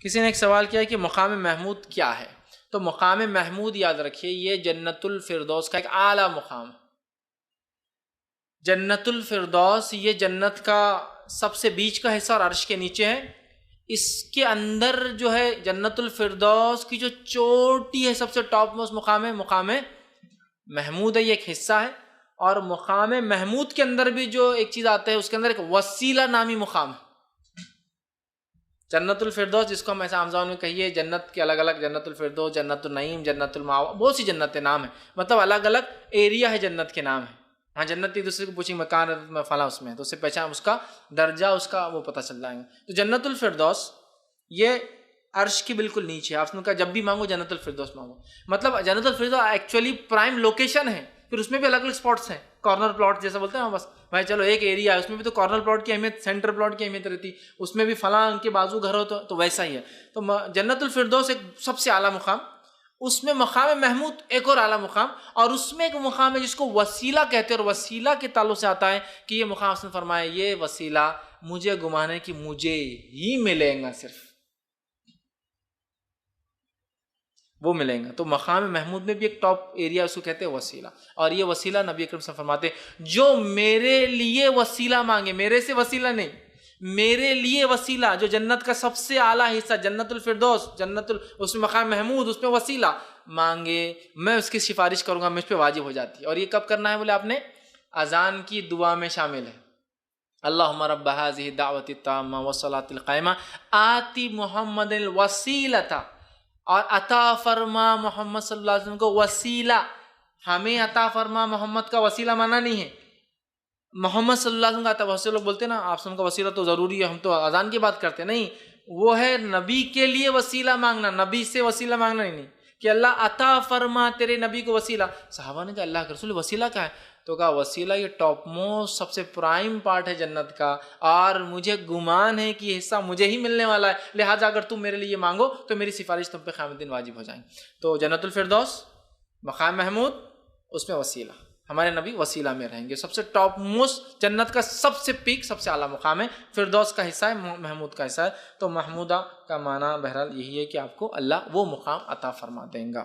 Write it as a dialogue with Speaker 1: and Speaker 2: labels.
Speaker 1: کسی نے ایک سوال کیا کہ مقام محمود کیا ہے؟ تو مقام محمود یاد رکھیے یہ جنت الفردوس کا ایک اعلیٰ مقام ہے۔ جنت الفردوس یہ جنت کا سب سے بیچ کا حصہ اور عرش کے نیچے ہے۔ اس کے اندر جو ہے جنت الفردوس کی جو چوٹی ہے، سب سے ٹاپ موسٹ مقام ہے، مقام محمود ہے، یہ ایک حصہ ہے۔ اور مقام محمود کے اندر بھی جو ایک چیز آتا ہے، اس کے اندر ایک وسیلہ نامی مقام ہے۔ جنت الفردوس جس کو ہم ایسا عام زبان میں کہیے، جنت کے الگ الگ، جنت الفردوس، جنت النعیم، جنت المأویٰ، بہت سی جنت نام ہیں، مطلب الگ الگ ایریا ہے جنت کے نام ہے۔ ہاں جنت ایک دوسرے کو پوچھیں مکان میں فلاں اس میں، تو اس سے پہچان، اس کا درجہ، اس کا وہ پتہ چل جائے گا۔ تو جنت الفردوس یہ عرش کی بالکل نیچے ہے۔ آپ نے کہا جب بھی مانگو جنت الفردوس مانگو، مطلب جنت الفردوس ایکچولی پرائم لوکیشن ہے، پھر اس میں بھی الگ الگ اسپاٹس ہیں، کارنر پلاٹ جیسا بولتے ہیں ہم، بس بھائی چلو ایک ایریا ہے، اس میں بھی تو کارنر پلاٹ کی اہمیت، سینٹر پلاٹ کی اہمیت رہتی، اس میں بھی فلاں ان کے بازو گھر ہو تو ویسا ہی ہے۔ تو جنت الفردوس ایک سب سے اعلیٰ مقام، اس میں مقام محمود ایک اور اعلیٰ مقام، اور اس میں ایک مقام ہے جس کو وسیلہ کہتے ہیں، اور وسیلہ کے تعلق سے آتا ہے کہ یہ مقام اس نے فرمایا یہ وسیلہ مجھے گمان ہے کہ مجھے ہی ملے گا، صرف وہ ملیں گا۔ تو مقام محمود میں بھی ایک ٹاپ ایریا اس کو کہتے ہیں وسیلہ، اور یہ وسیلہ نبی اکرم صلی اللہ علیہ وسلم فرماتے ہیں جو میرے لیے وسیلہ مانگے، میرے سے وسیلہ نہیں، میرے لیے وسیلہ، جو جنت کا سب سے اعلیٰ حصہ جنت الفردوس، اس میں مقام محمود، اس میں وسیلہ مانگے، میں اس کی سفارش کروں گا، مجھ پہ واجب ہو جاتی ہے۔ اور یہ کب کرنا ہے بولے آپ نے؟ اذان کی دعا میں شامل ہے۔ اللہم رب هذه الدعوة التامة والصلاة القائمة آتی محمد الوسیلۃ، اور عطا فرما محمد صلی اللہ علیہ وسلم کو وسیلہ۔ ہمیں عطا فرما محمد کا وسیلہ مانا نہیں ہے، محمد صلی اللہ علیہ وسلم کا عطا، بہت سے لوگ بولتے ہیں نا آپ کا وسیلہ تو ضروری ہے، ہم تو اذان کی بات کرتے ہیں، نہیں، وہ ہے نبی کے لیے وسیلہ مانگنا، نبی سے وسیلہ مانگنا نہیں کہ اللہ عطا فرما تیرے نبی کو وسیلہ۔ صحابہ نے کہا اللہ کے رسول وسیلہ کیا ہے؟ تو کہا وسیلہ یہ ٹاپ موسٹ سب سے پرائم پارٹ ہے جنت کا، اور مجھے گمان ہے کہ یہ حصہ مجھے ہی ملنے والا ہے، لہٰذا اگر تم میرے لیے مانگو تو میری سفارش تم پہ قیامت دن واجب ہو جائیں۔ تو جنت الفردوس، مقام محمود، اس میں وسیلہ، ہمارے نبی وسیلہ میں رہیں گے۔ سب سے ٹاپ موسٹ جنت کا سب سے پیک، سب سے اعلیٰ مقام ہے، فردوس کا حصہ ہے، محمود کا حصہ ہے۔ تو محمودہ کا معنی بہرحال یہی ہے کہ آپ کو اللہ وہ مقام عطا فرما دیں گا۔